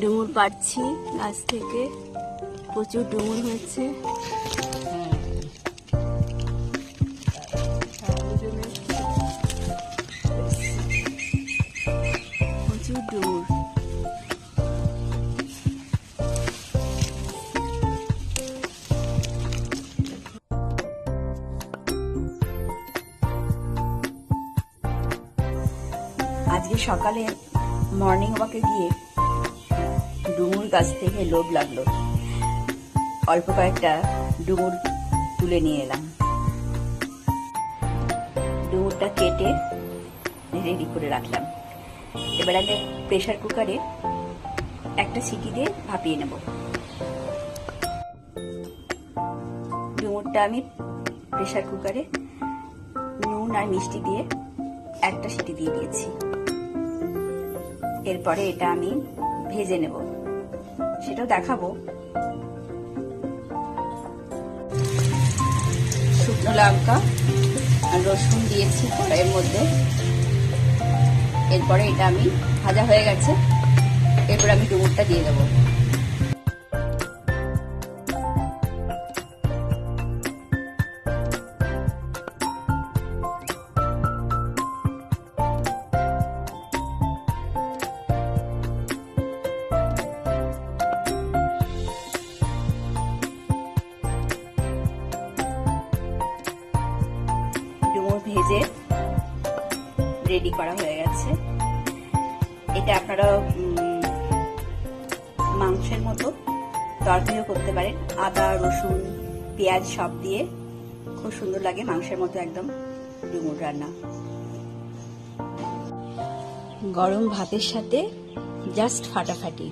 ডুমুর পাচ্ছি গাছ থেকে, প্রচুর ডুমুর হয়েছে। প্রচুর ডুমুর। আজকে সকালে মর্নিং ওয়াকে গিয়ে ডুমুর গাছ থেকে লোভ লাগলো, অল্প কয়েকটা ডুমুর তুলে নিয়ে এলাম। ডুমুরটা কেটে রেডি করে রাখলাম। এবার আগে প্রেসার কুকারে একটা সিটি দিয়ে ভাপিয়ে নেব। ডুমুরটা আমি প্রেসার কুকারে নুন আর মিষ্টি দিয়ে একটা সিটি দিয়ে দিয়েছি। এরপরে এটা আমি ভেজে নেব, সেটাও দেখাবো। শুকনো লঙ্কা আর রসুন দিয়েছি কড়াইয়ের মধ্যে। এরপরে এটা আমি ভাজা হয়ে গেছে, এরপর আমি ডুমুরটা দিয়ে দেবো। ডুমুর ভেজে রেডি করা হয়ে গেছে। এটা আপনারা মাংসের মতো তরকারিও করতে পারেন। আদা, রসুন, পেঁয়াজ সব দিয়ে খুব সুন্দর লাগে, মাংসের মতো একদম ডুমুর রান্না। গরম ভাতের সাথে জাস্ট ফাটাফাটি।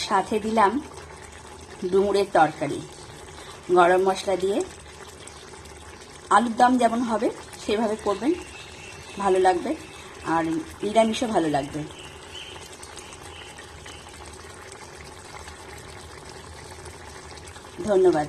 সাথে দিলাম ডুমুরের তরকারি, গরম মশলা দিয়ে। আলুর দম যেমন হবে সেভাবে করবেন, ভালো লাগবে। আর নিরামিষও ভালো লাগবে। ধন্যবাদ।